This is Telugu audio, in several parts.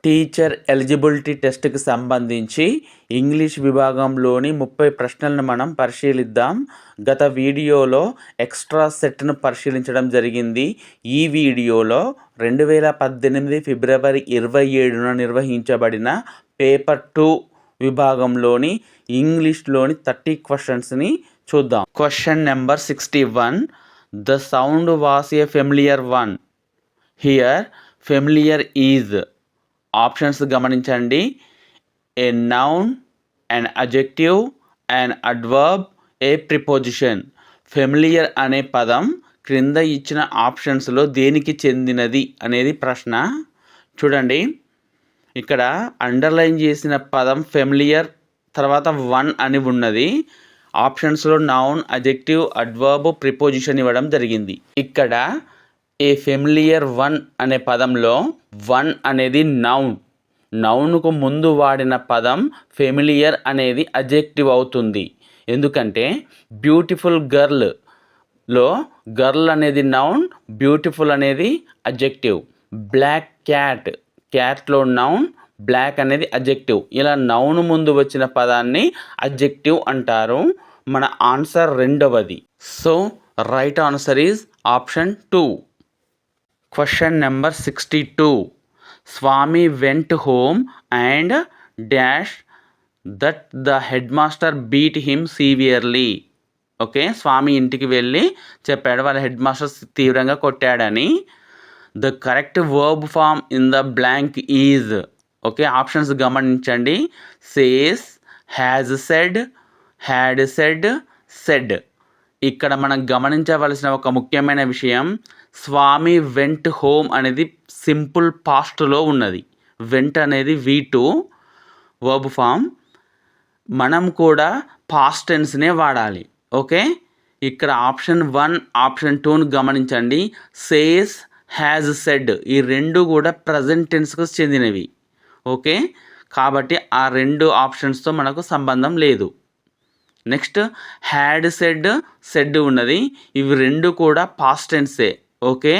టీచర్ ఎలిజిబిలిటీ టెస్ట్కి సంబంధించి ఇంగ్లీష్ విభాగంలోని 30 ప్రశ్నలను మనం పరిశీలిద్దాం. గత వీడియోలో ఎక్స్ట్రా సెట్ను పరిశీలించడం జరిగింది. ఈ వీడియోలో 2018 ఫిబ్రవరి 27న నిర్వహించబడిన పేపర్ 2 విభాగంలోని ఇంగ్లీష్లోని 30 క్వశ్చన్స్ని చూద్దాం. Question number 61. The sound was a familiar one. Here familiar is options గమనించండి. A noun, an adjective, an adverb, a preposition. Familiar అనే పదం క్రింద ఇచ్చిన ఆప్షన్స్లో దేనికి చెందినది అనేది ప్రశ్న. చూడండి, ఇక్కడ అండర్లైన్ చేసిన పదం ఫెమిలియర్ తర్వాత వన్ అని ఉన్నది. ఆప్షన్స్లో నౌన్, అడ్జెక్టివ్, అడ్వర్బ్, ప్రిపోజిషన్ ఇవ్వడం జరిగింది. ఇక్కడ ఏ ఫెమిలియర్ వన్ అనే పదంలో వన్ అనేది నౌన్కు ముందు వాడిన పదం ఫెమిలియర్ అనేది అడ్జెక్టివ్ అవుతుంది. ఎందుకంటే బ్యూటిఫుల్ గర్ల్లో గర్ల్ అనేది నౌన్, బ్యూటిఫుల్ అనేది అడ్జెక్టివ్. బ్లాక్ క్యాట్లో నౌన్, బ్లాక్ అనేది అడ్జెక్టివ్. ఇలా నౌన్ ముందు వచ్చిన పదాన్ని అడ్జెక్టివ్ అంటారు. మన ఆన్సర్ రెండవది. So right answer is option 2. Question number 62. Swami went home and dash that the headmaster beat him severely. Okay, Swami ఇంటికి వెళ్ళి చెప్పాడు వాళ్ళ హెడ్ మాస్టర్ తీవ్రంగా కొట్టాడని. The correct verb form in the blank is. Okay, options గమనించండి. Says, has said, had said, said. ఇక్కడ మనం గమనించవలసిన ఒక ముఖ్యమైన విషయం, స్వామి వెంట్ హోమ్ అనేది సింపుల్ పాస్ట్లో ఉన్నది. వెంట్ అనేది V2 వర్బ్ ఫామ్. మనం కూడా పాస్ట్ టెన్స్నే వాడాలి. ఓకే, ఇక్కడ ఆప్షన్ 1, ఆప్షన్ 2ను గమనించండి. సేస్, హ్యాజ్ సెడ్ ఈ రెండు కూడా ప్రజెంట్ టెన్స్కు చెందినవి. ఓకే, కాబట్టి ఆ రెండు ఆప్షన్స్తో మనకు సంబంధం లేదు. నెక్స్ట్ హ్యాడ్ సెడ్ ఉన్నది. ఇవి రెండు కూడా పాస్ట్ టెన్సే. ఓకే,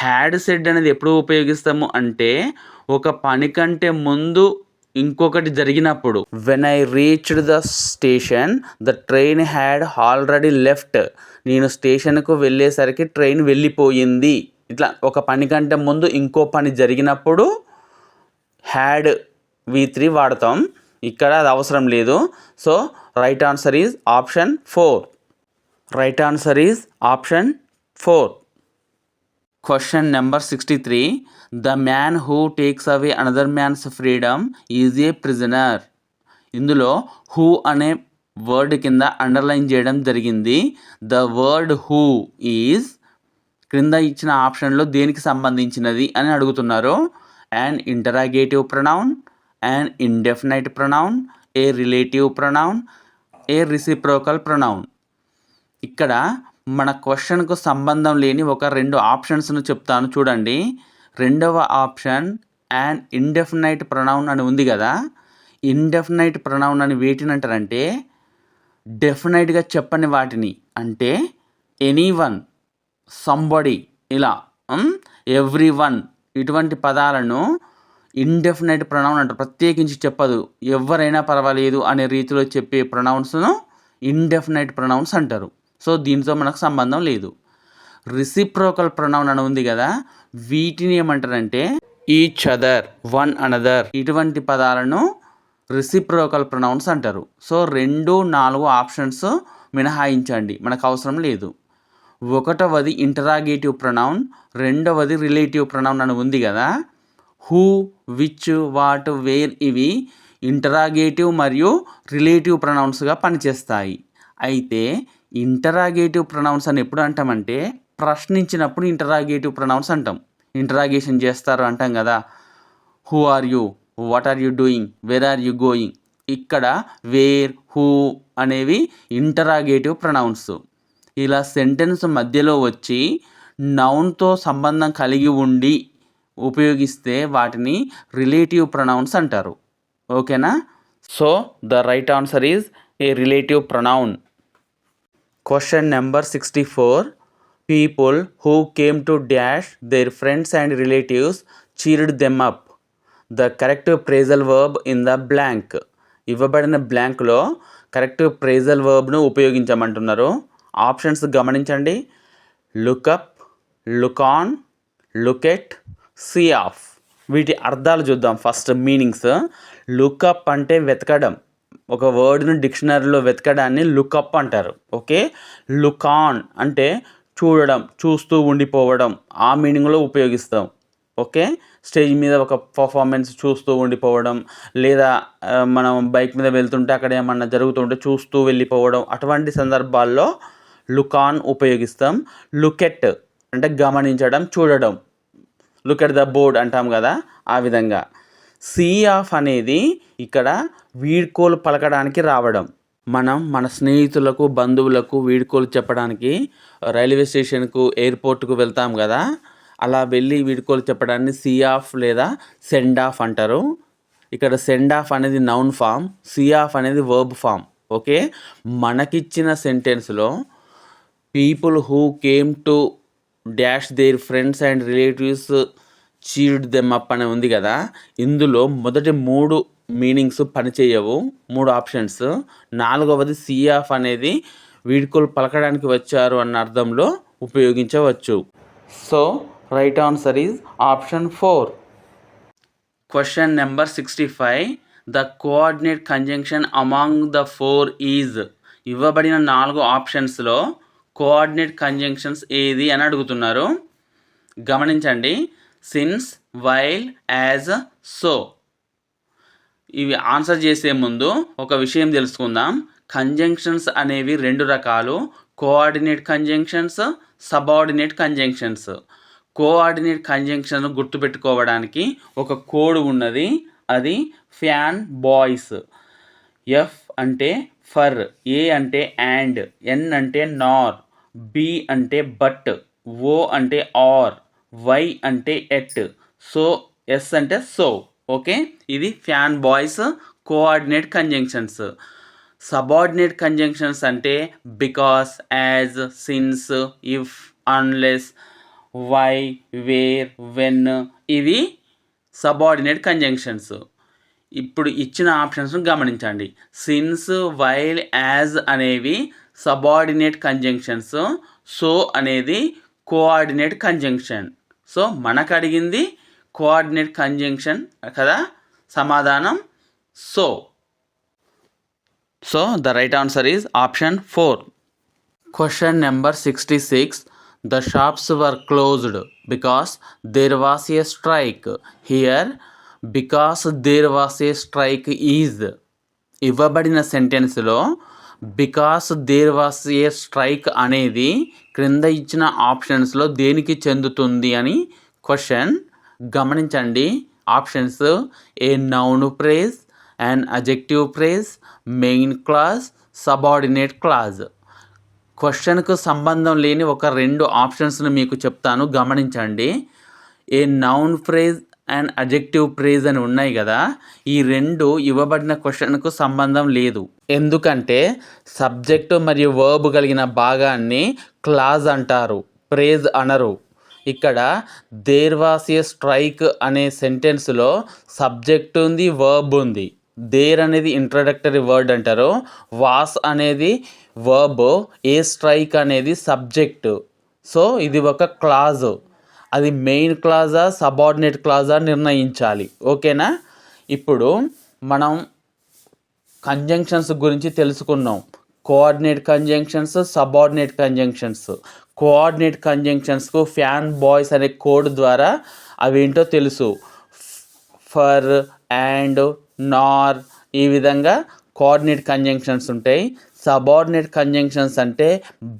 హ్యాడ్ సెడ్ అనేది ఎప్పుడు ఉపయోగిస్తాము అంటే ఒక పని కంటే ముందు ఇంకొకటి జరిగినప్పుడు. When I reached the station the train had already left. నేను స్టేషన్కు వెళ్ళేసరికి ట్రైన్ వెళ్ళిపోయింది. ఇట్లా ఒక పని కంటే ముందు ఇంకో పని జరిగినప్పుడు హ్యాడ్ V3 వాడతాం. ఇక్కడ అది అవసరం లేదు. So right answer is option 4. Right answer is option 4. Question number 63. The man who takes away another man's freedom is a prisoner. ఇందులో హూ అనే వర్డ్ కింద అండర్లైన్ చేయడం జరిగింది. ద వర్డ్ హూ ఈజ్ క్రింద ఇచ్చిన ఆప్షన్లో దేనికి సంబంధించినది అని అడుగుతున్నారు. And interrogative pronoun, an indefinite pronoun, a relative pronoun, a reciprocal pronoun. ఇక్కడ మన క్వశ్చన్కు సంబంధం లేని ఒక 2 ఆప్షన్స్ను చెప్తాను చూడండి. రెండవ ఆప్షన్ an indefinite pronoun అని ఉంది కదా. ఇండెఫినైట్ ప్రొనౌన్ అని వేటిని అంటారంటే డెఫినెట్గా చెప్పని వాటిని. అంటే ఎనీవన్, సంబడి, ఇలా ఎవ్రీవన్ ఇటువంటి పదాలను ఇండెఫినైట్ ప్రొనౌన్ అంటారు. ప్రత్యేకించి చెప్పదు, ఎవరైనా పర్వాలేదు అనే రీతిలో చెప్పే ప్రొనౌన్స్ను ఇండెఫినైట్ ప్రొనౌన్స్ అంటారు. సో దీంతో మనకు సంబంధం లేదు. రిసిప్రోకల్ ప్రొనౌన్ అని ఉంది కదా, వీటిని ఏమంటారంటే ఈచ్ అదర్, వన్ అనదర్ ఇటువంటి పదాలను రిసిప్రోకల్ ప్రొనౌన్స్ అంటారు. సో 2, 4 ఆప్షన్స్ మినహాయించండి, మనకు అవసరం లేదు. ఒకటవది ఇంటరాగేటివ్ ప్రొనౌన్, రెండవది రిలేటివ్ ప్రొనౌన్ అని ఉంది కదా. హూ, విచ్, వాట్, వేర్ ఇవి ఇంటరాగేటివ్ మరియు రిలేటివ్ ప్రొనౌన్స్గా పనిచేస్తాయి. అయితే ఇంటరాగేటివ్ ప్రొనౌన్స్ అని ఎప్పుడు అంటామంటే ప్రశ్నించినప్పుడు ఇంటరాగేటివ్ ప్రొనౌన్స్ అంటాం. ఇంటరాగేషన్ చేస్తారు అంటాం కదా. Who are you, what are you doing, where are you going. ఇక్కడ వేర్, హూ అనేవి ఇంటరాగేటివ్ ప్రొనౌన్స్. ఇలా సెంటెన్స్ మధ్యలో వచ్చి నౌన్తో సంబంధం కలిగి ఉండి ఉపయోగిస్తే వాటిని రిలేటివ్ ప్రొనౌన్స్ అంటారు. ఓకేనా. So the right answer is a relative pronoun. Question number 64. People who came to dash their friends and relatives cheered them up. The correct phrasal verb in the blank. ఇవ్వబడిన బ్లాంక్లో కరెక్ట్ ప్రేజల్ వర్బ్ను ఉపయోగించమంటున్నారు. ఆప్షన్స్ గమనించండి. Look up, look on, look at, see off. వీటి అర్థాలు చూద్దాం. First meanings. లుకప్ అంటే వెతకడం, ఒక వర్డ్ని డిక్షనరీలో వెతకడాన్ని లుకప్ అంటారు. ఓకే. లుక్ ఆన్ అంటే చూడడం, చూస్తూ ఉండిపోవడం, ఆ మీనింగ్లో ఉపయోగిస్తాం. ఓకే. స్టేజ్ మీద ఒక పర్ఫార్మెన్స్ చూస్తూ ఉండిపోవడం, లేదా మనం బైక్ మీద వెళ్తుంటే అక్కడ ఏమన్నా జరుగుతుంటే చూస్తూ వెళ్ళిపోవడం, అటువంటి సందర్భాల్లో లుక్ ఆన్ ఉపయోగిస్తాం. లుక్ ఎట్ అంటే గమనించడం, చూడడం. లుక్ ఎట్ ద బోర్డ్ అంటాం కదా, ఆ విధంగా. సీ ఆఫ్ అనేది ఇక్కడ వీడ్కోలు పలకడానికి రావడం. మనం మన స్నేహితులకు, బంధువులకు వీడ్కోలు చెప్పడానికి రైల్వే స్టేషన్కు, ఎయిర్పోర్ట్కు వెళ్తాం కదా, అలా వెళ్ళి వీడ్కోలు చెప్పడాన్ని సీ ఆఫ్ లేదా సెండ్ ఆఫ్ అంటారు. ఇక్కడ సెండ్ ఆఫ్ అనేది నౌన్ ఫామ్, సీ ఆఫ్ అనేది వర్బ్ ఫామ్. ఓకే. మనకిచ్చిన సెంటెన్స్లో people who came to dash their friends and relatives cheered them up అని ఉంది కదా, ఇందులో మొదటి 3 మీనింగ్స్ పనిచేయవు, 3 ఆప్షన్స్. 4వది సీ ఆఫ్ అనేది వీడ్కోలు పలకడానికి వచ్చారు అన్న అర్థంలో ఉపయోగించవచ్చు. So right answer is option 4. Question number 65. The coordinate conjunction among the 4 is. ఇవ్వబడిన 4 ఆప్షన్స్లో కోఆర్డినేట్ కంజంక్షన్స్ ఏది అని అడుగుతున్నారు. గమనించండి. Since, while, as, so. ఇవి ఆన్సర్ చేసే ముందు ఒక విషయం తెలుసుకుందాం. కంజంక్షన్స్ అనేవి 2 రకాలు. Coordinate conjunctions, subordinate conjunctions. Coordinate conjunction గుర్తుపెట్టుకోవడానికి ఒక కోడ్ ఉన్నది. అది ఫ్యాన్ బాయ్స్. ఎఫ్ అంటే ఫర్, ఏ అంటే అండ్, ఎన్ అంటే నార్, బి అంటే బట్, ఓ అంటే ఆర్, వై అంటే ఎట్, సో ఎస్ అంటే సో. ఓకే. ఇది fan boys coordinate conjunctions. Subordinate conjunctions అంటే because, as, since, if, unless, why, where, when. ఇవి సబార్డినేట్ కంజంక్షన్స్. ఇప్పుడు ఇచ్చిన ఆప్షన్స్ను గమనించండి. సిన్స్, వైల్, యాజ్ అనేవి సబార్డినేట్ కంజంక్షన్స్. సో అనేది కోఆర్డినేట్ కంజంక్షన్. సో మనకు అడిగింది కోఆర్డినేట్ కంజంక్షన్ కదా, సమాధానం so. So the right answer is option 4. Question number 66. The shops were closed because there was a strike. Here, because there was a strike is. ఇవ్వబడిన సెంటెన్స్లో because there was a strike అనేది క్రింద ఇచ్చిన ఆప్షన్స్లో దేనికి చెందుతుంది అని క్వశ్చన్. గమనించండి. ఆప్షన్స్: a noun phrase, an adjective phrase, main clause, subordinate clause. క్వశ్చన్కు సంబంధం లేని ఒక 2 ఆప్షన్స్ను మీకు చెప్తాను, గమనించండి. A noun phrase and adjective phrase అని ఉన్నాయి కదా, ఈ 2 ఇవ్వబడిన క్వశ్చన్కు సంబంధం లేదు. ఎందుకంటే సబ్జెక్టు మరియు వర్బ్ కలిగిన భాగాన్ని క్లాజ్ అంటారు, ఫ్రేజ్ అనరు. ఇక్కడ దేర్ వాస్ ఏ స్ట్రైక్ అనే సెంటెన్స్లో సబ్జెక్ట్ ఉంది, వర్బ్ ఉంది. దేర్ అనేది ఇంట్రడక్టరీ వర్డ్ అంటారు, వాస్ అనేది వర్బ్, ఏ స్ట్రైక్ అనేది సబ్జెక్టు. సో ఇది ఒక క్లాజ్. అది మెయిన్ క్లాజా సబార్డినేట్ క్లాజా నిర్ణయించాలి. ఓకేనా. ఇప్పుడు మనం కంజంక్షన్స్ గురించి తెలుసుకున్నాం. Coordinate conjunctions, subordinate conjunctions. Coordinate కంజంక్షన్స్కు ఫ్యాన్ బాయ్స్ అనే కోడ్ ద్వారా అవేంటో తెలుసు. ఫర్, అండ్, నార్, ఈ విధంగా కోఆర్డినేట్ కంజంక్షన్స్ ఉంటాయి. సబార్డినేట్ కంజంక్షన్స్ అంటే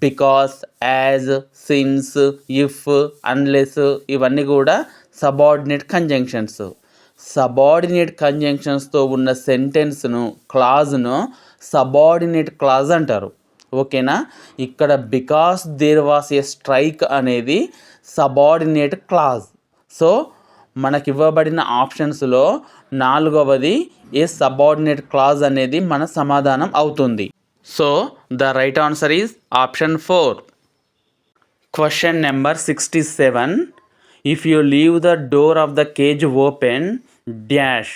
because, as, since, if, unless, ఇవన్నీ కూడా సబార్డినేట్ కంజంక్షన్స్. సబార్డినేట్ కంజంక్షన్స్తో ఉన్న సెంటెన్స్ను, క్లాజ్ను సబార్డినేట్ క్లాజ్ అంటారు. ఓకేనా. ఇక్కడ because there was a strike అనేది సబార్డినేట్ క్లాజ్. సో మనకి ఇవ్వబడిన ఆప్షన్స్లో 4వది ఏ సబార్డినేట్ క్లాజ్ అనేది మన సమాధానం అవుతుంది. So the right answer is option 4. Question number 67. If you leave the door of the cage open dash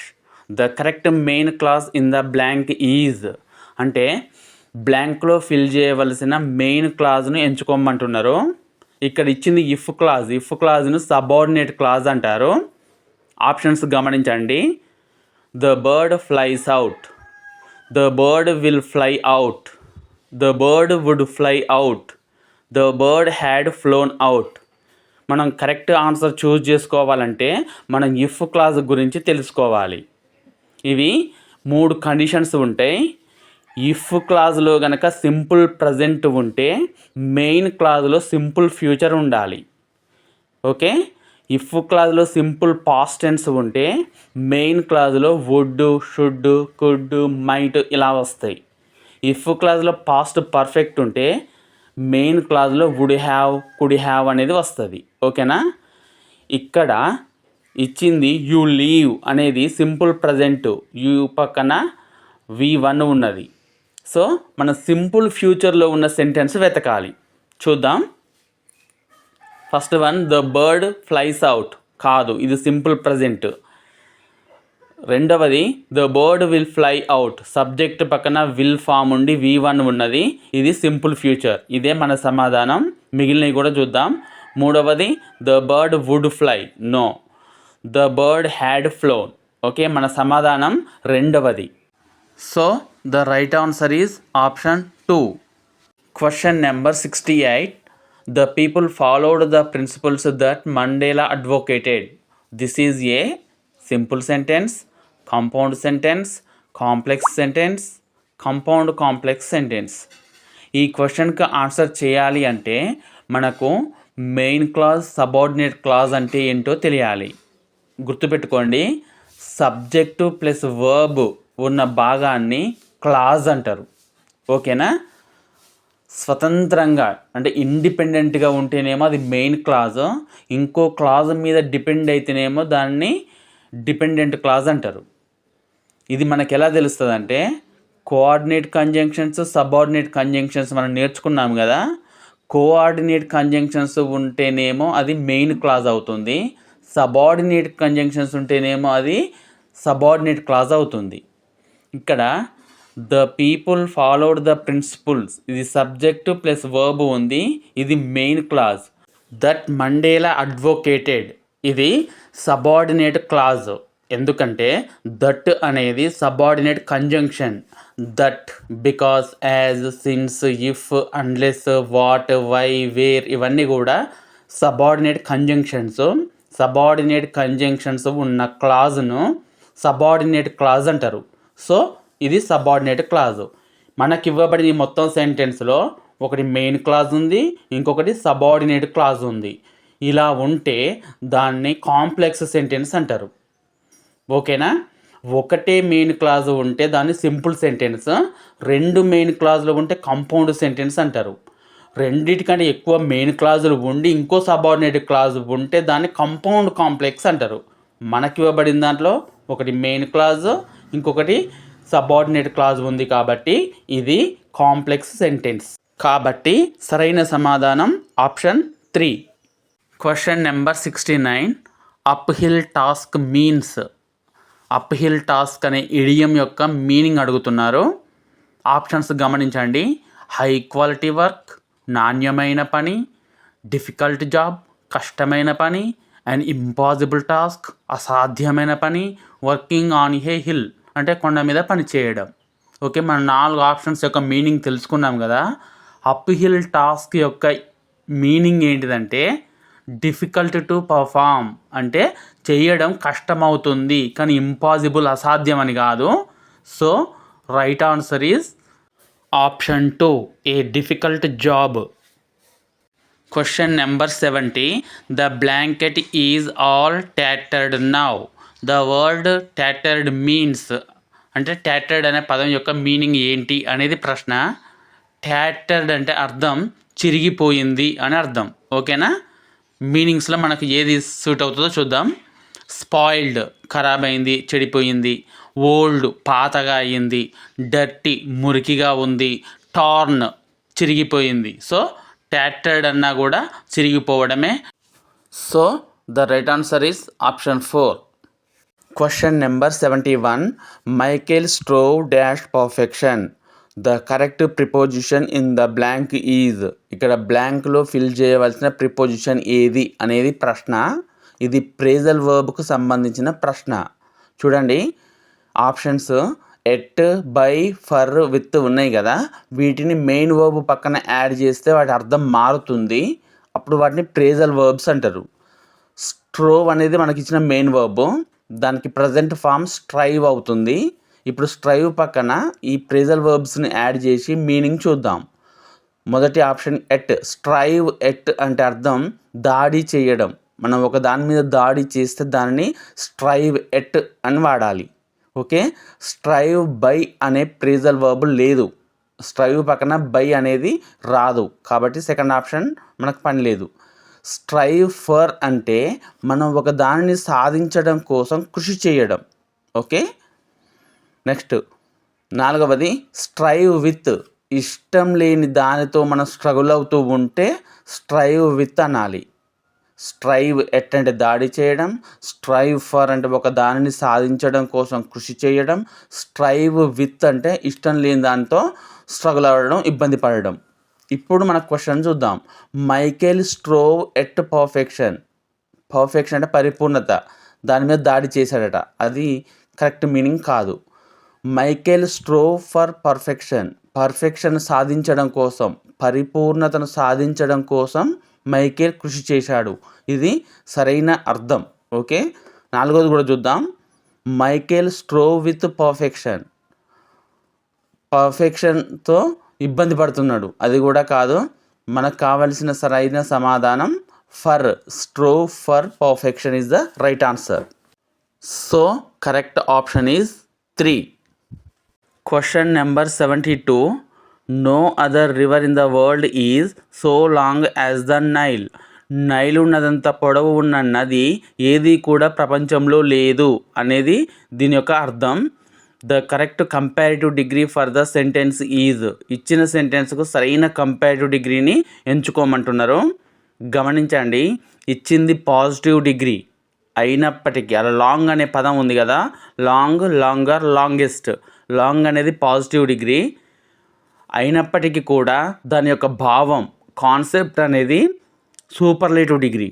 the correct main clause in the blank is అంటే బ్లాంక్లో ఫిల్ చేయవలసిన మెయిన్ క్లాజ్ను ఎంచుకోమంటున్నారు. ఇక్కడ ఇచ్చింది ఇఫ్ క్లాజ్ను సబార్డినేట్ క్లాజ్ అంటారు. ఆప్షన్స్ గమనించండి. The bird flies out, the bird will fly out, the bird would fly out, the bird had flown out. మనం కరెక్ట్ ఆన్సర్ చూస్ చేసుకోవాలంటే మనం ఇఫ్ క్లాజ్ గురించి తెలుసుకోవాలి. ఇవి 3 కండిషన్స్ ఉంటాయి. ఇఫ్ క్లాజ్లో కనుక సింపుల్ ప్రజెంట్ ఉంటే మెయిన్ క్లాజ్లో సింపుల్ ఫ్యూచర్ ఉండాలి. ఓకే, ఇఫ్ క్లాజ్లో సింపుల్ పాస్ట్ టెన్స్ ఉంటే మెయిన్ క్లాజ్లో వుడ్, షుడ్, కుడ్, మైట్ ఇలా వస్తాయి. ఇఫ్ క్లాజ్లో పాస్ట్ పర్ఫెక్ట్ ఉంటే మెయిన్ క్లాజ్లో వుడ్ హ్యావ్, కుడ్ హ్యావ్ అనేది వస్తుంది. ఓకేనా, ఇక్కడ ఇచ్చింది యూ లీవ్ అనేది సింపుల్ ప్రజెంట్, యూ పక్కన V1 ఉన్నది. సో మన సింపుల్ ఫ్యూచర్లో ఉన్న సెంటెన్స్ వెతకాలి. చూద్దాం. First one, the bird flies out కాదు, ఇది సింపుల్ ప్రజెంట్. రెండవది, the bird will fly out, subject పక్కన విల్ ఫామ్ ఉండి V1 ఉన్నది, ఇది సింపుల్ ఫ్యూచర్. ఇదే మన సమాధానం. మిగిలినవి కూడా చూద్దాం. మూడవది, the bird would fly, no. The bird had flown, okay, మన సమాధానం రెండవది. So the right answer is option 2. Question number 68. The people followed the principles that Mandela advocated. This is a simple sentence, compound sentence, complex sentence, compound complex sentence. ఈ క్వశ్చన్కి ఆన్సర్ చేయాలి అంటే మనకు మెయిన్ క్లాజ్, సబార్డినేట్ క్లాజ్ అంటే ఏంటో తెలియాలి. గుర్తుపెట్టుకోండి, సబ్జెక్టు ప్లస్ వర్బ్ ఉన్న భాగాన్ని క్లాజ్ అంటారు. ఓకేనా, స్వతంత్రంగా అంటే ఇండిపెండెంట్గా ఉంటేనేమో అది మెయిన్ క్లాజ్, ఇంకో క్లాజ్ మీద డిపెండ్ అయితేనేమో దాన్ని డిపెండెంట్ క్లాజ్ అంటారు. ఇది మనకు ఎలా తెలుస్తుంది అంటే కోఆర్డినేట్ కంజంక్షన్స్, సబార్డినేట్ కంజంక్షన్స్ మనం నేర్చుకున్నాం కదా. కోఆర్డినేట్ కంజంక్షన్స్ ఉంటేనేమో అది మెయిన్ క్లాజ్ అవుతుంది, సబార్డినేట్ కంజంక్షన్స్ ఉంటేనేమో అది సబార్డినేట్ క్లాజ్ అవుతుంది. ఇక్కడ the people followed the principles, ఇది సబ్జెక్టు ప్లస్ వర్బ్ ఉంది, ఇది main clause. That Mandela advocated, ఇది సబార్డినేట్ క్లాజ్. ఎందుకంటే దట్ అనేది subordinate conjunction. That, because, as, since, if, unless, what, why, where ఇవన్నీ కూడా సబార్డినేట్ కంజంక్షన్స్. సబార్డినేట్ కంజంక్షన్స్ ఉన్న క్లాజ్ను సబార్డినేట్ క్లాజ్ అంటారు. సో ఇది సబార్డినేట్ క్లాజు. మనకి ఇవ్వబడిన ఈ మొత్తం సెంటెన్స్లో ఒకటి మెయిన్ క్లాజ్ ఉంది, ఇంకొకటి సబార్డినేట్ క్లాజ్ ఉంది. ఇలా ఉంటే దాన్ని కాంప్లెక్స్ సెంటెన్స్ అంటారు. ఓకేనా, ఒకటే మెయిన్ క్లాజ్ ఉంటే దాన్ని సింపుల్ సెంటెన్స్, 2 మెయిన్ క్లాజులు ఉంటే కంపౌండ్ సెంటెన్స్ అంటారు. రెండింటికంటే ఎక్కువ మెయిన్ క్లాజులు ఉండి ఇంకో సబార్డినేట్ క్లాజ్ ఉంటే దాన్ని కంపౌండ్ కాంప్లెక్స్ అంటారు. మనకి ఇవ్వబడిన దాంట్లో ఒకటి మెయిన్ క్లాజ్, ఇంకొకటి సబార్డినేట్ క్లాజ్ ఉంది కాబట్టి ఇది కాంప్లెక్స్ సెంటెన్స్. కాబట్టి సరైన సమాధానం option 3. Question number 69. Up hill task means. Up hill task అనే ఇడియం యొక్క మీనింగ్ అడుగుతున్నారు. ఆప్షన్స్ గమనించండి. హై క్వాలిటీ వర్క్, నాణ్యమైన పని, డిఫికల్ట్ జాబ్, కష్టమైన పని, అండ్ ఇంపాసిబుల్ టాస్క్, అసాధ్యమైన పని, వర్కింగ్ ఆన్ ఏ హిల్ అంటే కొండ మీద పని చేయడం. ఓకే, మనం 4 ఆప్షన్స్ యొక్క మీనింగ్ తెలుసుకున్నాం కదా. అప్ హిల్ టాస్క్ యొక్క మీనింగ్ ఏంటిదంటే డిఫికల్ట్ టు పర్ఫామ్ అంటే చేయడం కష్టమవుతుంది, కానీ ఇంపాసిబుల్ అసాధ్యం అని కాదు. So right answer is option 2, a difficult job. Question number 70. The blanket is all టాటర్డ్ now. The word టాటర్డ్ means అంటే టాటర్డ్ అనే పదం యొక్క మీనింగ్ ఏంటి అనేది ప్రశ్న. టాటర్డ్ అంటే అర్థం చిరిగిపోయింది అని అర్థం. ఓకేనా, మీనింగ్స్లో మనకు ఏది సూట్ అవుతుందో చూద్దాం. స్పాయిల్డ్ ఖరాబ్ అయింది, చెడిపోయింది. ఓల్డ్ పాతగా అయ్యింది. డర్టీ మురికిగా ఉంది. టార్న్ చిరిగిపోయింది. సో టాటర్డ్ అన్నా కూడా చిరిగిపోవడమే. So the right answer is option 4. Question number 71. Michael strove dash perfection. The correct preposition in the blank is. ఇక్కడ బ్లాంక్లో ఫిల్ చేయవలసిన ప్రిపోజిషన్ ఏది అనేది ప్రశ్న. ఇది ప్రేజల్ వర్బ్కు సంబంధించిన ప్రశ్న. చూడండి options at, by, for, with ఉన్నాయి కదా, వీటిని మెయిన్ వర్బ్ పక్కన యాడ్ చేస్తే వాటి అర్థం మారుతుంది. అప్పుడు వాటిని ప్రేజల్ వర్బ్స్ అంటారు. స్ట్రోవ్ అనేది మనకి ఇచ్చిన మెయిన్ వర్బ్, దానికి ప్రజెంట్ ఫామ్ స్ట్రైవ్ అవుతుంది. ఇప్పుడు స్ట్రైవ్ పక్కన ఈ ప్రేజల్ వర్బ్స్ని యాడ్ చేసి మీనింగ్ చూద్దాం. మొదటి ఆప్షన్ ఎట్. స్ట్రైవ్ ఎట్ అంటే అర్థం దాడి చేయడం. మనం ఒక దాని మీద దాడి చేస్తే దానిని స్ట్రైవ్ ఎట్ అని వాడాలి. ఓకే, స్ట్రైవ్ బై అనే ప్రేజల్ వర్బ్ లేదు. స్ట్రైవ్ పక్కన బై అనేది రాదు, కాబట్టి సెకండ్ ఆప్షన్ మనకు పని లేదు. స్ట్రైవ్ ఫర్ అంటే మనం ఒక దానిని సాధించడం కోసం కృషి చేయడం. ఓకే, నెక్స్ట్ నాలుగవది స్ట్రైవ్ విత్. ఇష్టం లేని దానితో మనం స్ట్రగుల్ అవుతూ ఉంటే స్ట్రైవ్ విత్ అనాలి. స్ట్రైవ్ ఎట్ అంటే దాడి చేయడం, స్ట్రైవ్ ఫర్ అంటే ఒక దానిని సాధించడం కోసం కృషి చేయడం, స్ట్రైవ్ విత్ అంటే ఇష్టం లేని దానితో స్ట్రగుల్ అవ్వడం, ఇబ్బంది పడడం. ఇప్పుడు మన క్వశ్చన్ చూద్దాం. Michael strove at perfection. Perfection అంటే పరిపూర్ణత, దాని మీద దాడి చేశాడట, అది కరెక్ట్ మీనింగ్ కాదు. Michael strove for perfection. Perfection సాధించడం కోసం, పరిపూర్ణతను సాధించడం కోసం మైకేల్ కృషి చేశాడు, ఇది సరైన అర్థం. ఓకే, నాలుగోది కూడా చూద్దాం. Michael strove with perfection. పర్ఫెక్షన్తో ఇబ్బంది పడుతున్నాడు, అది కూడా కాదు. మనకు కావలసిన సరైన సమాధానం for. Strove for perfection is the right answer. So correct option is 3. Question number 72. No other river in the world is so long as the Nile. Nile ఉన్నదంత పొడవు ఉన్న నది ఏది కూడా ప్రపంచంలో లేదు అనేది దీని యొక్క అర్థం. The correct comparative degree for the sentence is. ఇచ్చిన సెంటెన్స్కు సరైన కంపారిటివ్ డిగ్రీని ఎంచుకోమంటున్నారు. గమనించండి, ఇచ్చింది పాజిటివ్ డిగ్రీ అయినప్పటికీ, అలా లాంగ్ అనే పదం ఉంది కదా, లాంగ్, లాంగర్, లాంగెస్ట్. లాంగ్ అనేది పాజిటివ్ డిగ్రీ అయినప్పటికీ కూడా దాని యొక్క భావం, కాన్సెప్ట్ అనేది సూపర్లేటివ్ డిగ్రీ.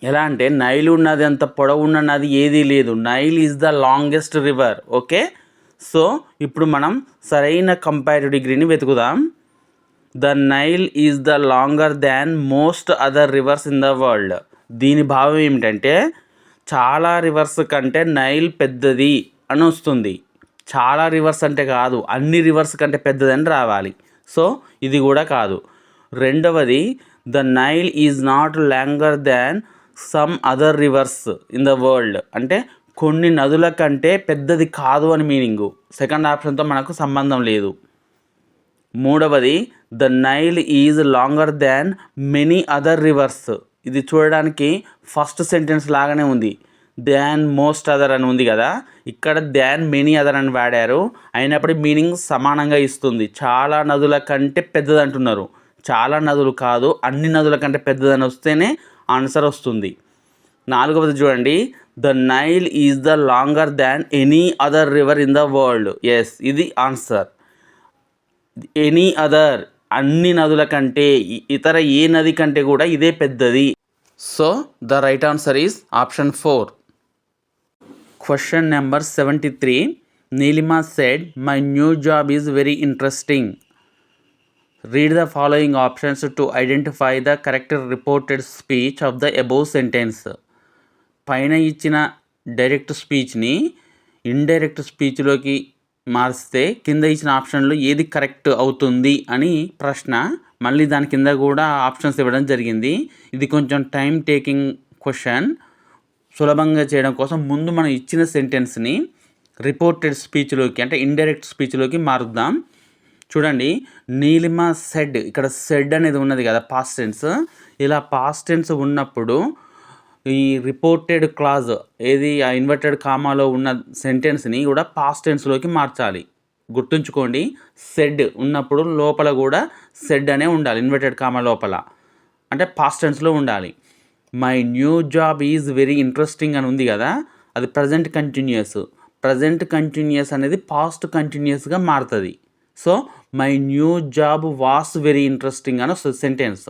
ఎలా అంటే నైల్ ఉన్నది అంత పొడవు ఉన్న నది ఏదీ లేదు. Nile is the longest river. Okay, so ఇప్పుడు మనం సరైన కంపారిటివ్ డిగ్రీని వెతుకుదాం. The Nile is the longer than most other rivers in the world. దీని భావం ఏమిటంటే చాలా రివర్స్ కంటే నైల్ పెద్దది అని వస్తుంది. చాలా రివర్స్ అంటే కాదు, అన్ని రివర్స్ కంటే పెద్దదని రావాలి. సో ఇది కూడా కాదు. రెండవది, the Nile is not longer than some other rivers in the world అంటే కొన్ని నదుల కంటే పెద్దది కాదు అని మీనింగు. సెకండ్ ఆప్షన్తో మనకు సంబంధం లేదు. మూడవది, the Nile is longer than many other rivers. ఇది చూడడానికి ఫస్ట్ సెంటెన్స్ లాగానే ఉంది. దాన్ మోస్ట్ అదర్ అని ఉంది కదా, ఇక్కడ దాన్ మెనీ అదర్ అని వాడారు, అయినప్పటికీ మీనింగ్ సమానంగా ఇస్తుంది. చాలా నదుల కంటే పెద్దది అంటున్నారు, చాలా నదులు కాదు, అన్ని నదుల కంటే పెద్దదని వస్తేనే ఆన్సర్ వస్తుంది. నాలుగవది చూడండి, the Nile is the longer than any other river in the world. Yes, ఇది ఆన్సర్. ఎనీ అదర్, అన్ని నదుల కంటే, ఇతర ఏ నది కంటే కూడా ఇదే పెద్దది. So the right answer is option 4. Question number 73. Neelima said, "My new job is very interesting." Read the following options to identify the correct reported speech of the above sentence. పైన ఇచ్చిన డైరెక్ట్ స్పీచ్ని ఇండైరెక్ట్ స్పీచ్లోకి మార్స్తే కింద ఇచ్చిన ఆప్షన్లో ఏది కరెక్ట్ అవుతుంది అని ప్రశ్న. మళ్ళీ దాని కింద కూడా ఆప్షన్స్ ఇవ్వడం జరిగింది. ఇది కొంచెం టైం టేకింగ్ క్వశ్చన్. సులభంగా చేయడం కోసం ముందు మనం ఇచ్చిన సెంటెన్స్ని రిపోర్టెడ్ స్పీచ్లోకి అంటే ఇండైరెక్ట్ స్పీచ్లోకి మారుద్దాం. చూడండి, నీలిమ సెడ్, ఇక్కడ సెడ్ అనేది ఉన్నది కదా పాస్ట్ టెన్స్. ఇలా పాస్ట్ టెన్స్ ఉన్నప్పుడు ఈ రిపోర్టెడ్ క్లాజ్ ఏది ఆ ఇన్వర్టెడ్ కామాలో ఉన్న సెంటెన్స్ని కూడా పాస్ట్ టెన్స్లోకి మార్చాలి. గుర్తుంచుకోండి, సెడ్ ఉన్నప్పుడు లోపల కూడా సెడ్ అనే ఉండాలి, ఇన్వర్టెడ్ కామా లోపల, అంటే పాస్ట్ టెన్స్లో ఉండాలి. My new job is very interesting అని ఉంది కదా, అది ప్రజెంట్ కంటిన్యూస్. ప్రజెంట్ కంటిన్యూస్ అనేది పాస్ట్ కంటిన్యూస్గా మారుతుంది. So my new job was very interesting అని వస్తుంది సెంటెన్స్.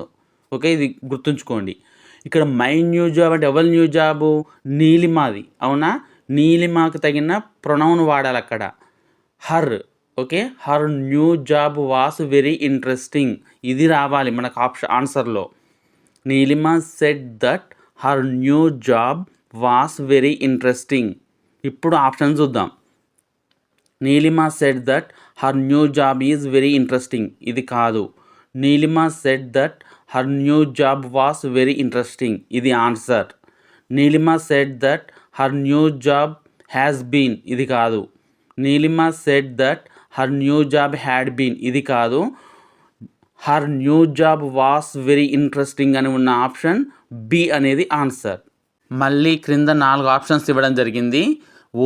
ఓకే, ఇది గుర్తుంచుకోండి. ఇక్కడ మై న్యూ జాబ్ అంటే ఎవరి న్యూ జాబు? నీలిమాది. అవునా? నీలిమాకి తగిన ప్రొనౌన్ వాడాలి అక్కడ, her. Okay, her new job was very interesting, ఇది రావాలి మనకు ఆన్సర్లో. Neelima said that her new job was very interesting. ఇప్పుడు ఆప్షన్ చూద్దాం. Neelima said that her new job is very interesting, ఇది కాదు. Neelima said that her new job was very interesting, ఇది answer. Neelima said that her new job has been, ఇది కాదు. Neelima said that her new job had been, ఇది కాదు. Her new job was very interesting అని ఉన్న ఆప్షన్ బి అనేది ఆన్సర్. మళ్ళీ క్రింద 4 ఆప్షన్స్ ఇవ్వడం జరిగింది.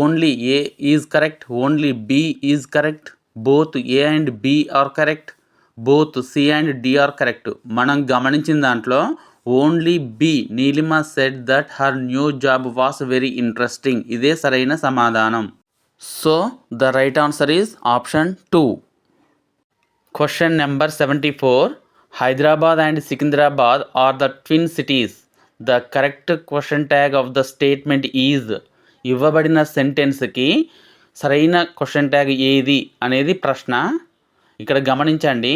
Only A is correct, only B is correct, both A and B are correct, both C and D are correct. మనం గమనించిన దాంట్లో only B, Neelima said that her new job was very interesting, ఇదే సరైన సమాధానం. So the right answer is option 2. Question number 74. Hyderabad and Secunderabad are the twin cities. The correct question tag of the statement is. ఇవ్వబడిన సెంటెన్స్కి సరైన క్వశ్చన్ ట్యాగ్ ఏది అనేది ప్రశ్న. ఇక్కడ గమనించండి,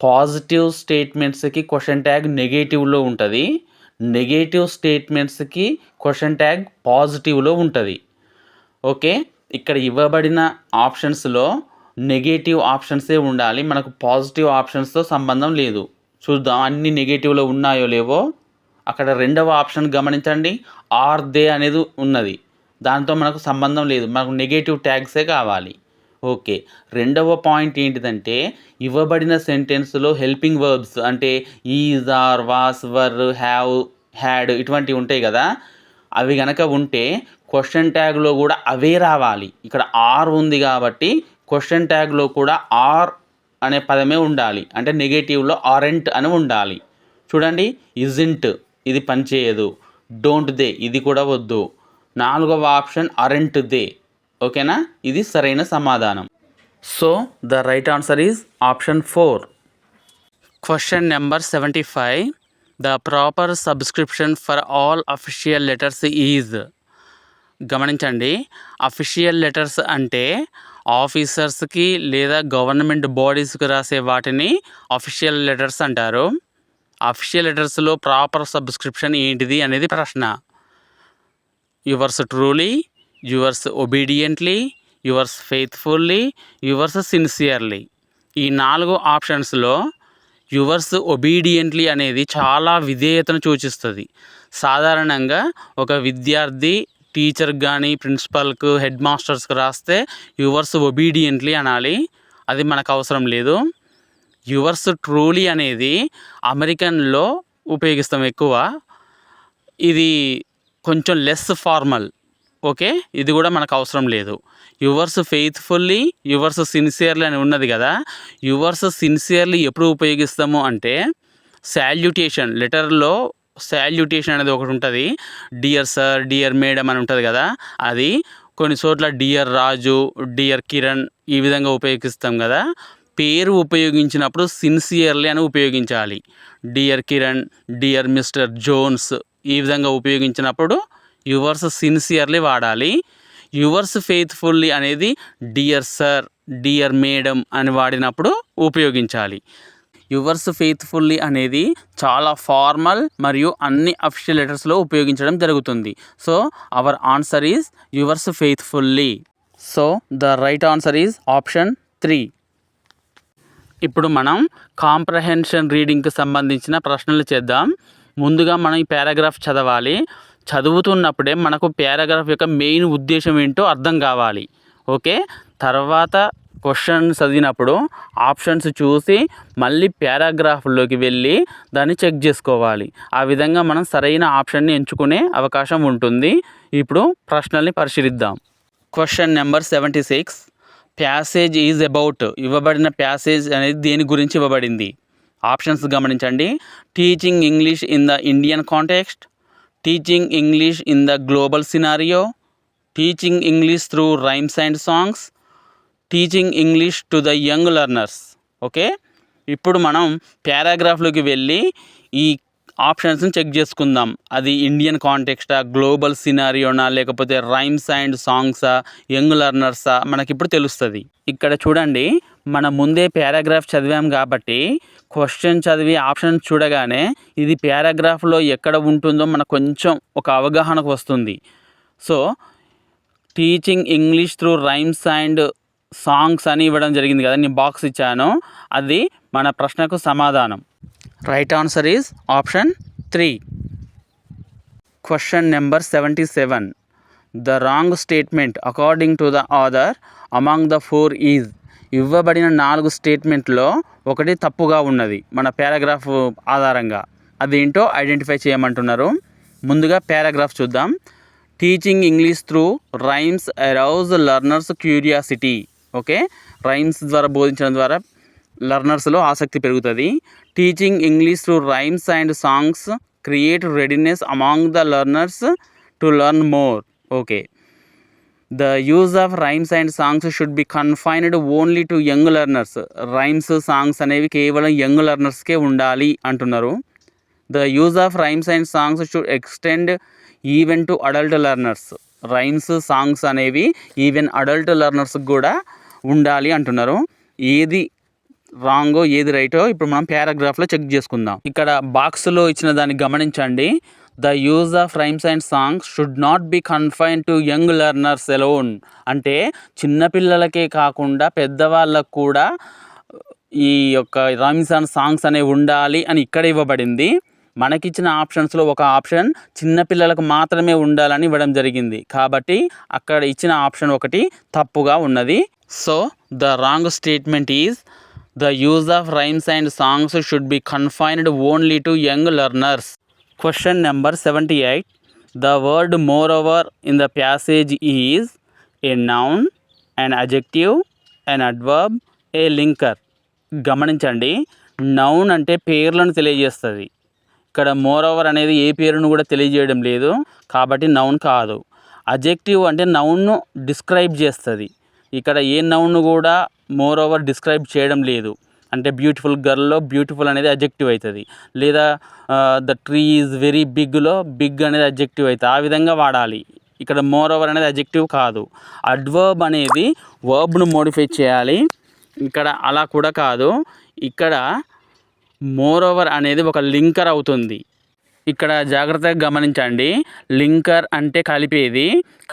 పాజిటివ్ స్టేట్మెంట్స్కి క్వశ్చన్ ట్యాగ్ నెగేటివ్లో ఉంటుంది, నెగేటివ్ స్టేట్మెంట్స్కి క్వశ్చన్ ట్యాగ్ పాజిటివ్లో ఉంటుంది. ఓకే, ఇక్కడ ఇవ్వబడిన ఆప్షన్స్లో నెగేటివ్ ఆప్షన్సే ఉండాలి, మనకు పాజిటివ్ ఆప్షన్స్తో సంబంధం లేదు. చూద్దాం అన్ని నెగేటివ్లో ఉన్నాయో లేవో. అక్కడ రెండవ ఆప్షన్ గమనించండి, ఆర్ దే అనేది ఉన్నది, దాంతో మనకు సంబంధం లేదు, మనకు నెగేటివ్ ట్యాగ్సే కావాలి. ఓకే, రెండవ పాయింట్ ఏంటిదంటే ఇవ్వబడిన సెంటెన్స్లో హెల్పింగ్ వర్బ్స్ అంటే is, are, was, were, have, had ఇటువంటివి ఉంటాయి కదా, అవి కనుక ఉంటే క్వశ్చన్ ట్యాగ్లో కూడా అవే రావాలి. ఇక్కడ ఆర్ ఉంది కాబట్టి క్వశ్చన్ ట్యాగ్లో కూడా ఆర్ అనే పదమే ఉండాలి, అంటే నెగేటివ్లో ఆరెంట్ అని ఉండాలి. చూడండి, ఇజింట్ ఇది పనిచేయదు, డోంట్ దే ఇది కూడా వద్దు. 4వ ఆప్షన్ అరెంట్ దే. ఓకేనా, ఇది సరైన సమాధానం. So the right answer is option 4. Question number 75. The proper subscription for all official letters is. గమనించండి, అఫీషియల్ లెటర్స్ అంటే ఆఫీసర్స్కి లేదా గవర్నమెంట్ బాడీస్కి రాసే వాటిని అఫీషియల్ లెటర్స్ అంటారు. అఫీషియల్ లెటర్స్లో ప్రాపర్ సబ్స్క్రిప్షన్ ఏంటిది అనేది ప్రశ్న. Yours truly, yours obediently, yours faithfully, yours sincerely. ఈ 4 ఆప్షన్స్లో యువర్స్ ఒబీడియంట్లీ అనేది చాలా విధేయతను సూచిస్తుంది. సాధారణంగా ఒక విద్యార్థి టీచర్కి కానీ ప్రిన్సిపల్కు, హెడ్ మాస్టర్స్కి రాస్తే యువర్స్ ఒబీడియంట్లీ అనాలి, అది మనకు అవసరం లేదు. యువర్స్ ట్రూలీ అనేది అమెరికన్లో ఉపయోగిస్తాం ఎక్కువ, ఇది కొంచెం లెస్ ఫార్మల్. ఓకే, ఇది కూడా మనకు అవసరం లేదు. యువర్స్ ఫెయిత్ఫుల్లీ, యువర్స్ సిన్సియర్లీ అని ఉన్నది కదా, యువర్స్ సిన్సియర్లీ ఎప్పుడు ఉపయోగిస్తాము అంటే శాల్యుటేషన్ లెటర్లో శాల్యుటేషన్ అనేది ఒకటి ఉంటుంది, డియర్ సార్, డియర్ మేడం అని ఉంటుంది కదా, అది కొన్ని చోట్ల డియర్ రాజు, డియర్ కిరణ్ ఈ విధంగా ఉపయోగిస్తాం కదా. పేరు ఉపయోగించినప్పుడు సిన్సియర్లీ అని ఉపయోగించాలి. Dear Kiran, dear mister Jones ఈ విధంగా ఉపయోగించినప్పుడు యువర్స్ సిన్సియర్లీ వాడాలి. యువర్స్ ఫెయిత్ఫుల్లీ అనేది డియర్ సార్, డియర్ మేడం అని వాడినప్పుడు ఉపయోగించాలి. యువర్స్ ఫెయిత్ఫుల్లీ అనేది చాలా ఫార్మల్ మరియు అన్ని అఫీషియల్ లెటర్స్లో ఉపయోగించడం జరుగుతుంది. So our answer is yours faithfully. So the right answer is option 3. ఇప్పుడు మనం కాంప్రహెన్షన్ రీడింగ్కి సంబంధించిన ప్రశ్నలు చేద్దాం. ముందుగా మనం ఈ పారాగ్రాఫ్ చదవాలి. చదువుతున్నప్పుడే మనకు పారాగ్రాఫ్ యొక్క మెయిన్ ఉద్దేశం ఏంటో అర్థం కావాలి. ఓకే, తర్వాత క్వశ్చన్ చదివినప్పుడు ఆప్షన్స్ చూసి మళ్ళీ పారాగ్రాఫ్లోకి వెళ్ళి దాన్ని చెక్ చేసుకోవాలి. ఆ విధంగా మనం సరైన ఆప్షన్ని ఎంచుకునే అవకాశం ఉంటుంది. ఇప్పుడు ప్రశ్నల్ని పరిశీలిద్దాం. Question number 76. Passage is about. ఇవ్వబడిన ప్యాసేజ్ అనేది దేని గురించి ఇవ్వబడింది? ఆప్షన్స్ గమనించండి. Teaching English in the Indian context, teaching English in the global scenario, teaching English through rhymes and songs, teaching English to the young learners. Okay, ఇప్పుడు మనం పారాగ్రాఫ్లోకి వెళ్ళి ఈ ఆప్షన్స్ని చెక్ చేసుకుందాం. అది ఇండియన్ కాంటెక్స్టా, గ్లోబల్ సినారియోనా, లేకపోతే రైమ్స్ అండ్ సాంగ్సా, యంగ్ లెర్నర్సా, మనకిప్పుడు తెలుస్తుంది. ఇక్కడ చూడండి, మన ముందే పారాగ్రాఫ్ చదివాం కాబట్టి క్వశ్చన్ చదివి ఆప్షన్ చూడగానే ఇది పారాగ్రాఫ్లో ఎక్కడ ఉంటుందో మనకు కొంచెం ఒక అవగాహనకు వస్తుంది. So teaching English through rhymes and songs అని ఇవ్వడం జరిగింది కదా, నేను బాక్స్ ఇచ్చాను, అది మన ప్రశ్నకు సమాధానం. Right answer is option 3. Question number 77. The wrong statement according to the author among the 4 is. ఇవ్వబడిన 4 స్టేట్మెంట్లో ఒకటి తప్పుగా ఉన్నది మన పారాగ్రాఫ్ ఆధారంగా. అదేంటో ఐడెంటిఫై చేయమంటున్నారు. ముందుగా పారాగ్రాఫ్ చూద్దాం. Teaching English through rhymes arouse learners curiosity. Okay, rhymes ద్వారా బోధించడం ద్వారా లెర్నర్స్లో ఆసక్తి పెరుగుతుంది. Teaching English through rhymes and songs create readiness among the learners to learn more. Okay, the use of rhymes and songs should be confined only to young learners. Rhymes songs అనేవి కేవలం యంగ్ లెర్నర్స్కే ఉండాలి అంటున్నారు. The use of rhymes and songs should extend even to adult learners. Rhymes songs అనేవి ఈవెన్ అడల్ట్ లెర్నర్స్కి కూడా ఉండాలి అంటున్నారు. ఏది రాంగో ఏది రైటో ఇప్పుడు మనం పారాగ్రాఫ్లో చెక్ చేసుకుందాం. ఇక్కడ బాక్స్లో ఇచ్చిన దాన్ని గమనించండి. The use of rhymes and songs should not be confine to young learners alone. అంటే చిన్నపిల్లలకే కాకుండా పెద్దవాళ్ళకు కూడా ఈ యొక్క రైమ్స్ అండ్ సాంగ్స్ అనేవి ఉండాలి అని ఇక్కడ ఇవ్వబడింది. మనకిచ్చిన ఆప్షన్స్లో ఒక ఆప్షన్ చిన్నపిల్లలకు మాత్రమే ఉండాలని ఇవ్వడం జరిగింది. కాబట్టి అక్కడ ఇచ్చిన ఆప్షన్ ఒకటి తప్పుగా ఉన్నది. So the wrong statement is the use of rhymes and songs should be confined only to young learners. Question number 78. The word moreover in the passage is a noun, an adjective, an adverb, a linker. గమనించండి, నౌన్ అంటే పేర్లను తెలియజేస్తుంది. ఇక్కడ మోర్ ఓవర్ అనేది ఏ పేరును కూడా తెలియజేయడం లేదు కాబట్టి నౌన్ కాదు. అడ్జెక్టివ్ అంటే నౌన్ను డిస్క్రైబ్ చేస్తుంది. ఇక్కడ ఏ నౌన్ను కూడా మోర్ ఓవర్ డిస్క్రైబ్ చేయడం లేదు. అంటే బ్యూటిఫుల్ గర్ల్లో బ్యూటిఫుల్ అనేది అడ్జెక్టివ్ అవుతుంది. లేదా ద ట్రీ ఈజ్ వెరీ బిగ్లో బిగ్ అనేది అడ్జెక్టివ్ అవుతుంది. ఆ విధంగా వాడాలి. ఇక్కడ మోర్ ఓవర్ అనేది అడ్జెక్టివ్ కాదు. అడ్వర్బ్ అనేది వర్బ్ను మోడిఫై చేయాలి. ఇక్కడ అలా కూడా కాదు. ఇక్కడ మోర్ ఓవర్ అనేది ఒక లింకర్ అవుతుంది. ఇక్కడ జాగ్రత్తగా గమనించండి, లింకర్ అంటే కలిపేది.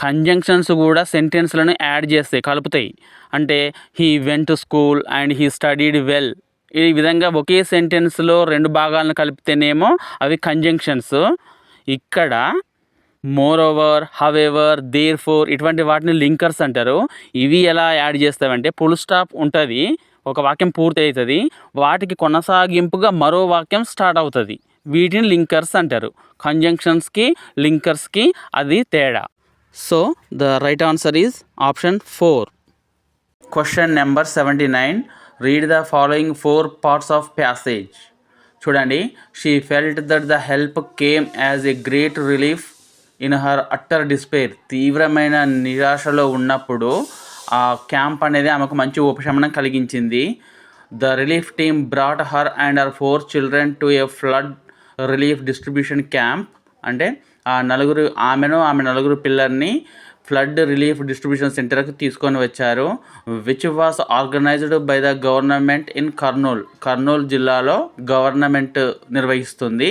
కంజంక్షన్స్ కూడా సెంటెన్స్లను యాడ్ చేస్తాయి, కలుపుతాయి. అంటే he went to school and he studied well. ఈ విధంగా ఒకే సెంటెన్స్లో 2 భాగాలను కలిపితేనేమో అవి కంజంక్షన్స్. ఇక్కడ moreover, however, therefore ఇటువంటి వాటిని లింకర్స్ అంటారు. ఇవి ఎలా యాడ్ చేస్తామంటే ఫుల్ స్టాప్ ఉంటుంది, ఒక వాక్యం పూర్తి అవుతుంది, వాటికి కొనసాగింపుగా మరో వాక్యం స్టార్ట్ అవుతుంది. వీటిని లింకర్స్ అంటారు. కంజంక్షన్స్కి లింకర్స్కి అది తేడా. So the right answer is option 4. Question number 79. Read the following 4 parts of passage. చూడండి, she felt that the help came as a great relief in her utter despair. తీవ్రమైన నిరాశలో ఉన్నప్పుడు ఆ క్యాంప్ అనేది ఆమెకు మంచి ఉపశమనం కలిగించింది. The relief team brought her and her 4 children to A flood relief distribution camp. అంటే ఆమె నలుగురు పిల్లల్ని ఫ్లడ్ రిలీఫ్ డిస్ట్రిబ్యూషన్ సెంటర్కి తీసుకొని వచ్చారు. Which was organised by the government in Kurnool జిల్లాలో గవర్నమెంట్ నిర్వహిస్తుంది.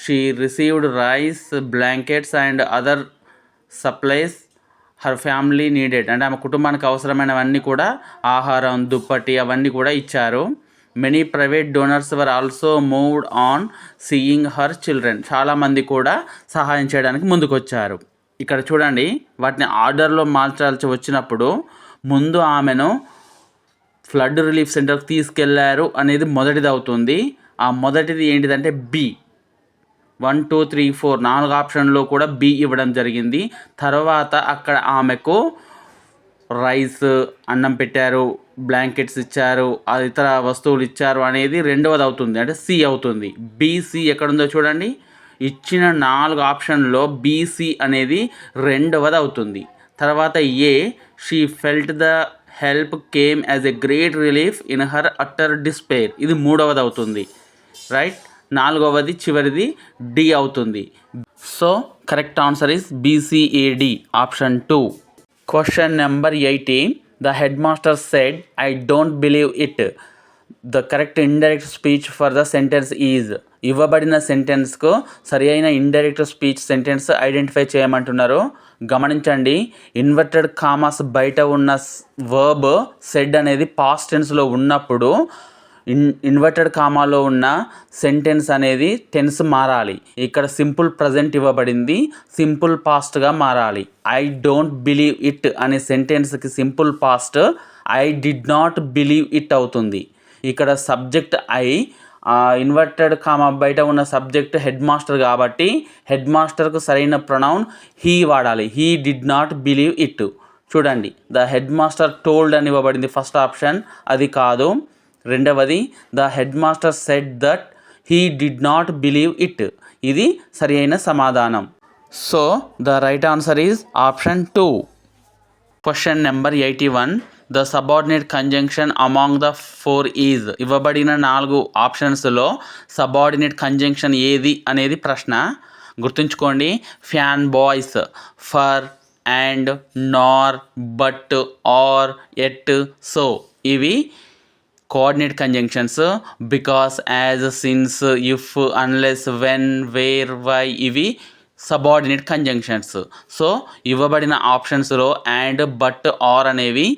She received rice, blankets and other supplies her family needed. అంటే ఆమె కుటుంబానికి అవసరమైనవన్నీ కూడా ఆహారం, దుప్పటి అవన్నీ కూడా ఇచ్చారు. Many private donors were also moved on seeing her children. చాలామంది కూడా సహాయం చేయడానికి ముందుకొచ్చారు. ఇక్కడ చూడండి, వాటిని ఆర్డర్లో మార్చాల్సి వచ్చినప్పుడు ముందు ఆమెను ఫ్లడ్ రిలీఫ్ సెంటర్కి తీసుకెళ్లారు అనేది మొదటిది అవుతుంది. ఆ మొదటిది ఏంటిదంటే బి. 1, 2, 3, 4 4 ఆప్షన్లో కూడా బి ఇవ్వడం జరిగింది. తర్వాత అక్కడ ఆమెకు రైస్, అన్నం పెట్టారు, బ్లాంకెట్స్ ఇచ్చారు, ఇతర వస్తువులు ఇచ్చారు అనేది రెండవది అవుతుంది, అంటే సి అవుతుంది. బీసీ ఎక్కడుందో చూడండి, ఇచ్చిన 4 ఆప్షన్లో బీసీ అనేది రెండవది అవుతుంది. తర్వాత A she felt the help came as a great relief in her utter despair, ఇది మూడవది అవుతుంది. రైట్, నాలుగవది చివరిది డి అవుతుంది. So correct answer is BCAD, option 2. Question number 80. The head master said I don't believe it. The correct indirect speech for the sentence is. ఇవ్వబడిన సెంటెన్స్కు సరి అయిన ఇండైరెక్ట్ స్పీచ్ సెంటెన్స్ ఐడెంటిఫై చేయమంటున్నారు. గమనించండి, ఇన్వర్టెడ్ కామాస్ బయట ఉన్న వర్బ్ సెడ్ అనేది పాస్ట్ టెన్స్లో ఉన్నప్పుడు ఇన్వర్టెడ్ కామాలో ఉన్న సెంటెన్స్ అనేది టెన్స్ మారాలి. ఇక్కడ సింపుల్ ప్రజెంట్ ఇవ్వబడింది, సింపుల్ పాస్ట్గా మారాలి. ఐ డోంట్ బిలీవ్ ఇట్ అనే సెంటెన్స్కి simple past I did not believe it అవుతుంది. ఇక్కడ సబ్జెక్ట్ ఐ, ఇన్వర్టెడ్ కామా బయట ఉన్న సబ్జెక్ట్ హెడ్ మాస్టర్ కాబట్టి హెడ్ మాస్టర్కు సరైన ప్రొనౌన్ హీ వాడాలి. He did not believe it. చూడండి, ద హెడ్ మాస్టర్ టోల్డ్ అని ఇవ్వబడింది ఫస్ట్ ఆప్షన్, అది కాదు. రెండవది the head master said that he did not believe it, ఇది సరి అయిన సమాధానం. So the right answer is option 2. Question number 81. The subordinate conjunction among the 4 is. ఇవ్వబడిన 4 ఆప్షన్స్లో సబార్డినేట్ కంజంక్షన్ ఏది అనేది ప్రశ్న. గుర్తుంచుకోండి, fan boys, for, and, nor, but, or, yet, so ఇవి coordinate conjunctions. Because, as, since, if, unless, when, where, why ఇవి సబార్డినేట్ కంజంక్షన్స్. సో ఇవ్వబడిన ఆప్షన్స్లో అండ్, బట్, ఆర్ అనేవి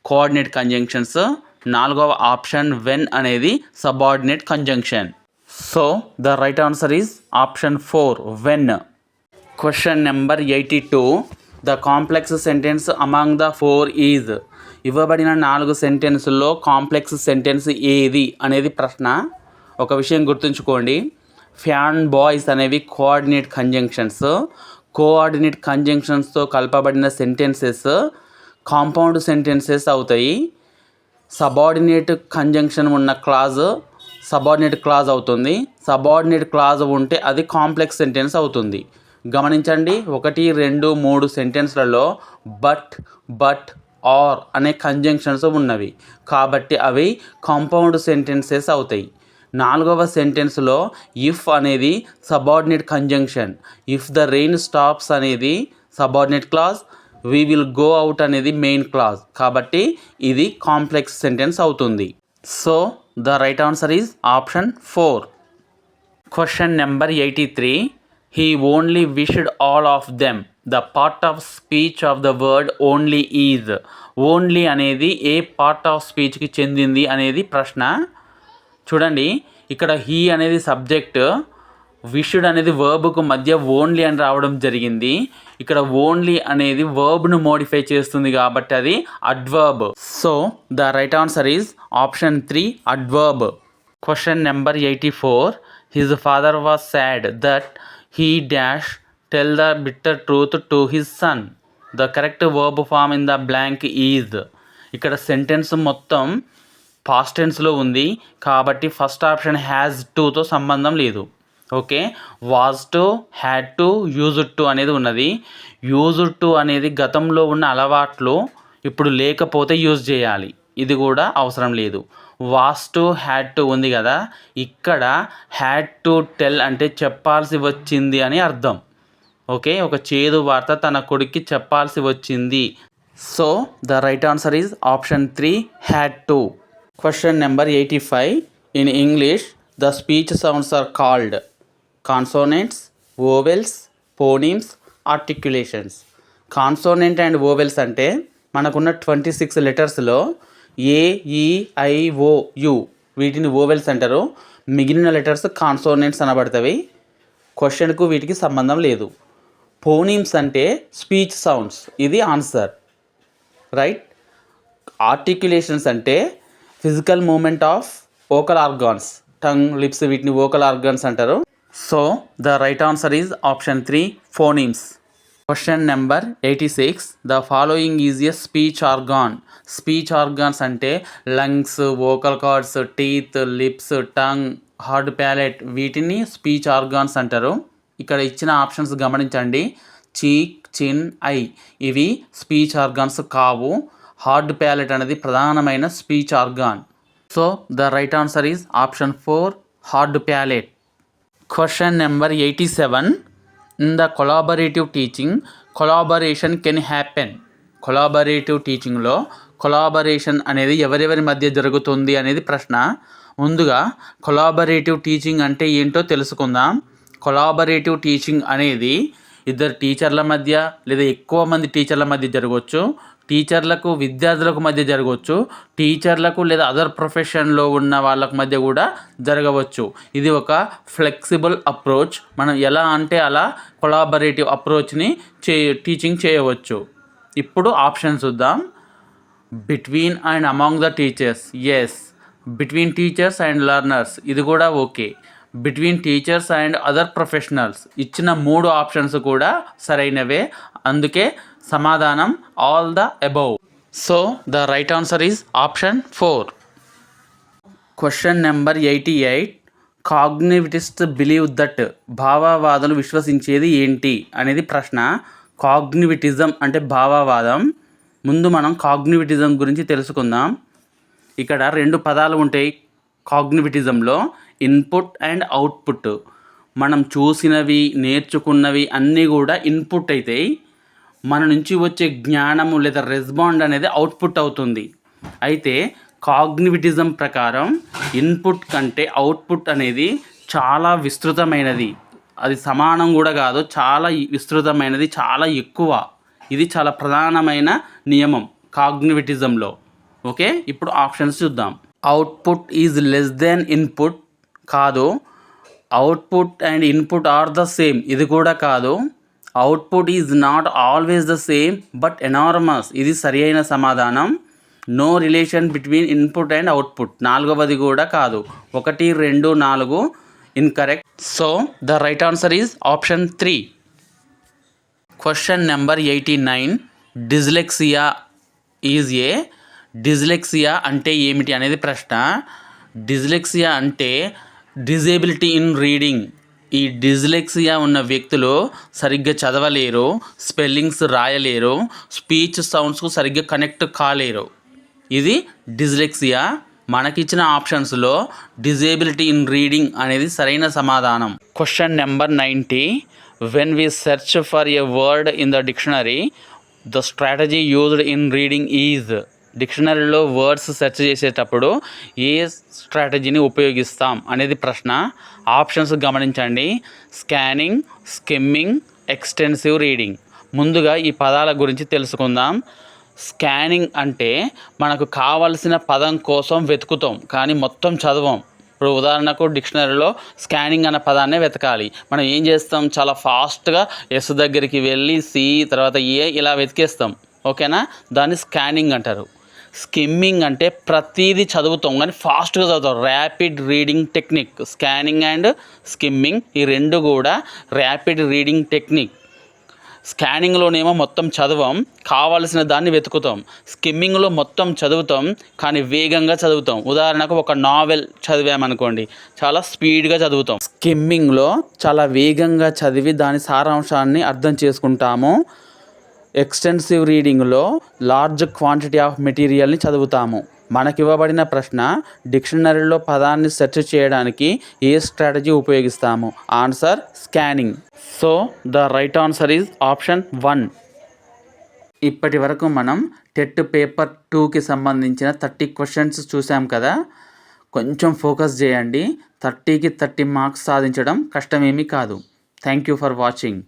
కోఆర్డినేట్ కంజంక్షన్స్. 4వ ఆప్షన్ వెన్ అనేది subordinate conjunction. So the right answer is option 4, when. Question number 82. The complex sentence among the 4 is. ఇవ్వబడిన 4 సెంటెన్స్లో కాంప్లెక్స్ సెంటెన్స్ ఏది అనేది ప్రశ్న. ఒక విషయం గుర్తుంచుకోండి, ఫ్యాన్ బాయ్స్ అనేవి కోఆర్డినేట్ కంజంక్షన్స్. కోఆర్డినేట్ కంజంక్షన్స్తో కలపబడిన సెంటెన్సెస్ కాంపౌండ్ సెంటెన్సెస్ అవుతాయి. సబార్డినేట్ కంజంక్షన్ ఉన్న క్లాజ్ సబార్డినేట్ క్లాజ్ అవుతుంది. సబార్డినేట్ క్లాజ్ ఉంటే అది కాంప్లెక్స్ సెంటెన్స్ అవుతుంది. గమనించండి, 1, 2, 3 సెంటెన్స్లలో బట్, ఆర్ అనే కంజంక్షన్స్ ఉన్నవి కాబట్టి అవి కాంపౌండ్ సెంటెన్సెస్ అవుతాయి. 4వ సెంటెన్స్లో ఇఫ్ అనేది subordinate conjunction. If the rain stops అనేది subordinate clause, we will go out అనేది మెయిన్ క్లాజ్ కాబట్టి ఇది కాంప్లెక్స్ సెంటెన్స్ అవుతుంది. So the right answer is option 4. Question number 83. He only wished all of them. The part of speech of the word only is. Only అనేది ఏ పార్ట్ ఆఫ్ స్పీచ్కి చెందింది అనేది ప్రశ్న. చూడండి, ఇక్కడ హీ అనేది సబ్జెక్ట్, విష్డ్ అనేది వర్బ్కు మధ్య ఓన్లీ అని రావడం జరిగింది. ఇక్కడ ఓన్లీ అనేది వర్బ్ను మోడిఫై చేస్తుంది కాబట్టి అది adverb. So the right answer is option 3, adverb. Question number 84. His father was sad that he dash tell the bitter truth to his son. The correct verb form in the blank is. ఇక్కడ సెంటెన్స్ మొత్తం పాస్ట్ టెన్స్లో ఉంది కాబట్టి ఫస్ట్ ఆప్షన్ హ్యాజ్ టుతో సంబంధం లేదు. Okay, was to, had to, used to అనేది ఉన్నది. యూజ్డ్ టు అనేది గతంలో ఉన్న అలవాట్లు ఇప్పుడు లేకపోతే యూజ్ చేయాలి, ఇది కూడా అవసరం లేదు. వాజ్ టు, హ్యాడ్ టు ఉంది కదా, ఇక్కడ హ్యాడ్ టు టెల్ అంటే చెప్పాల్సి వచ్చింది అని అర్థం. ఓకే, ఒక చేదు వార్త తన కొడుక్కి చెప్పాల్సి వచ్చింది. So the right answer is option 3, had to. Question number 85. In English the speech sounds are called consonants, vowels, phonemes, articulations. Consonant and vowels అంటే మనకున్న 26 లెటర్స్లో A, E, I, O, U వీటిని వోవెల్స్ అంటారు. మిగిలిన లెటర్స్ కాన్సోనెంట్స్ అనబడతాయి. క్వశ్చన్కు వీటికి సంబంధం లేదు. ఫోనీమ్స్ అంటే స్పీచ్ సౌండ్స్, ఇది ఆన్సర్. రైట్. ఆర్టిక్యులేషన్స్ అంటే physical movement of vocal organs, tongue, lips వీటిని వోకల్ ఆర్గాన్స్ అంటారు. So the right answer is option 3, phonemes. Question number 86. The following is a speech organ. Speech organs అంటే lungs, vocal cords, teeth, lips, tongue, hard palate వీటిని స్పీచ్ ఆర్గాన్స్ అంటారు. ఇక్కడ ఇచ్చిన ఆప్షన్స్ గమనించండి. చీక్, చిన్, ఐ ఇవి స్పీచ్ ఆర్గాన్స్ కావు. హార్డ్ ప్యాలెట్ అనేది ప్రధానమైన speech organ. So the right answer is option 4, hard palate. Question number 87. In the collaborative teaching collaboration can happen. Collaborative టీచింగ్లో కొలాబరేషన్ అనేది ఎవరెవరి మధ్య జరుగుతుంది అనేది ప్రశ్న. ముందుగా కొలాబరేటివ్ టీచింగ్ అంటే ఏంటో తెలుసుకుందాం. కొలాబరేటివ్ టీచింగ్ అనేది ఇద్దరు టీచర్ల మధ్య లేదా ఎక్కువ మంది టీచర్ల మధ్య జరగవచ్చు, టీచర్లకు విద్యార్థులకు మధ్య జరగవచ్చు, టీచర్లకు లేదా అదర్ ప్రొఫెషన్లో ఉన్న వాళ్ళకు మధ్య కూడా జరగవచ్చు. ఇది ఒక ఫ్లెక్సిబుల్ అప్రోచ్. మనం ఎలా అంటే అలా కొలాబరేటివ్ అప్రోచ్ని టీచింగ్ చేయవచ్చు. ఇప్పుడు ఆప్షన్ చూద్దాం. Between and among the teachers, yes. Between teachers and learners, ఇది కూడా okay. Between teachers and other professionals, ఇచ్చిన 3 ఆప్షన్స్ కూడా సరైనవే. అందుకే సమాధానం all the above. So the right answer is option 4. Question number 88. Cognitivist believe that. భావవాదులు విశ్వసించేది ఏంటి అనేది ప్రశ్న. కాగ్నిటివిజం అంటే భావవాదం. ముందు మనం కాగ్నిటివిజం గురించి తెలుసుకుందాం. ఇక్కడ 2 పదాలు ఉంటాయి కాగ్నిటివిజంలో, ఇన్పుట్ అండ్ అవుట్పుట్. మనం చూసినవి, నేర్చుకున్నవి అన్నీ కూడా ఇన్పుట్ అవుతాయి. మన నుంచి వచ్చే జ్ఞానము లేదా రెస్పాండ్ అనేది అవుట్పుట్ అవుతుంది. అయితే కాగ్నిటివిజం ప్రకారం ఇన్పుట్ కంటే అవుట్పుట్ అనేది చాలా విస్తృతమైనది. అది సమానం కూడా కాదు, చాలా విస్తృతమైనది, చాలా ఎక్కువ. ఇది చాలా ప్రధానమైన నియమం కాగ్నిటివిజంలో. ఓకే, ఇప్పుడు ఆప్షన్స్ చూద్దాం. Output is less than input, కాదు. Output and input are the same, ఇది కూడా కాదు. Output is not always the same but enormous, ఇది సరి అయిన సమాధానం. No relation between input and output, 4వది కూడా కాదు. 1, 2, 4 incorrect. So the right answer is option 3. Question number 89. Dyslexia is a. Dyslexia అంటే ఏమిటి అనేది ప్రశ్న. డిస్లెక్సియా అంటే డిజేబిలిటీ ఇన్ రీడింగ్. ఈ డిస్లెక్సియా ఉన్న వ్యక్తులు సరిగ్గా చదవలేరు, స్పెల్లింగ్స్ రాయలేరు, స్పీచ్ సౌండ్స్కు సరిగ్గా కనెక్ట్ కాలేరు. ఇది డిస్లెక్సియా. మనకిచ్చిన ఆప్షన్స్లో డిజేబిలిటీ ఇన్ రీడింగ్ అనేది సరైన సమాధానం. Question number 90. When we search for a word in the dictionary the strategy used in reading is. డిక్షనరీలో వర్డ్స్ సెర్చ్ చేసేటప్పుడు ఏ స్ట్రాటజీని ఉపయోగిస్తాం అనేది ప్రశ్న. ఆప్షన్స్ గమనించండి. Scanning, skimming, extensive reading. ముందుగా ఈ పదాల గురించి తెలుసుకుందాం. స్కానింగ్ అంటే మనకు కావలసిన పదం కోసం వెతుకుతాం కానీ మొత్తం చదవం. ఇప్పుడు ఉదాహరణకు డిక్షనరీలో స్కానింగ్ అన్న పదాన్నే వెతకాలి. మనం ఏం చేస్తాం, చాలా ఫాస్ట్గా ఎస్ దగ్గరికి వెళ్ళి సి తర్వాత ఏ ఇలా వెతికేస్తాం. ఓకేనా, దాన్ని స్కానింగ్ అంటారు. స్కిమ్మింగ్ అంటే ప్రతిదీ చదువుతాం కానీ ఫాస్ట్గా చదువుతాం, rapid reading technique. Scanning and skimming ఈ 2 కూడా ర్యాపిడ్ రీడింగ్ టెక్నిక్. స్కానింగ్లోనేమో మొత్తం చదవం, కావాల్సిన దాన్ని వెతుకుతాం. స్కిమ్మింగ్లో మొత్తం చదువుతాం కానీ వేగంగా చదువుతాం. ఉదాహరణకు ఒక నావెల్ చదివామనుకోండి, చాలా స్పీడ్గా చదువుతాం. స్కిమ్మింగ్లో చాలా వేగంగా చదివి దాని సారాంశాన్ని అర్థం చేసుకుంటాము. ఎక్స్టెన్సివ్ రీడింగ్లో లార్జ్ క్వాంటిటీ ఆఫ్ మెటీరియల్ని చదువుతాము. మనకి ఇవ్వబడిన ప్రశ్న, డిక్షనరీలో పదాన్ని సెర్చ్ చేయడానికి ఏ స్ట్రాటజీ ఉపయోగిస్తాము? Answer scanning. So the right answer is option 1. ఇప్పటి వరకు మనం టెట్ పేపర్ 2కి సంబంధించిన 30 క్వశ్చన్స్ చూసాం కదా. కొంచెం ఫోకస్ చేయండి. 30కి 30 మార్క్స్ సాధించడం కష్టమేమీ కాదు. Thank you for watching.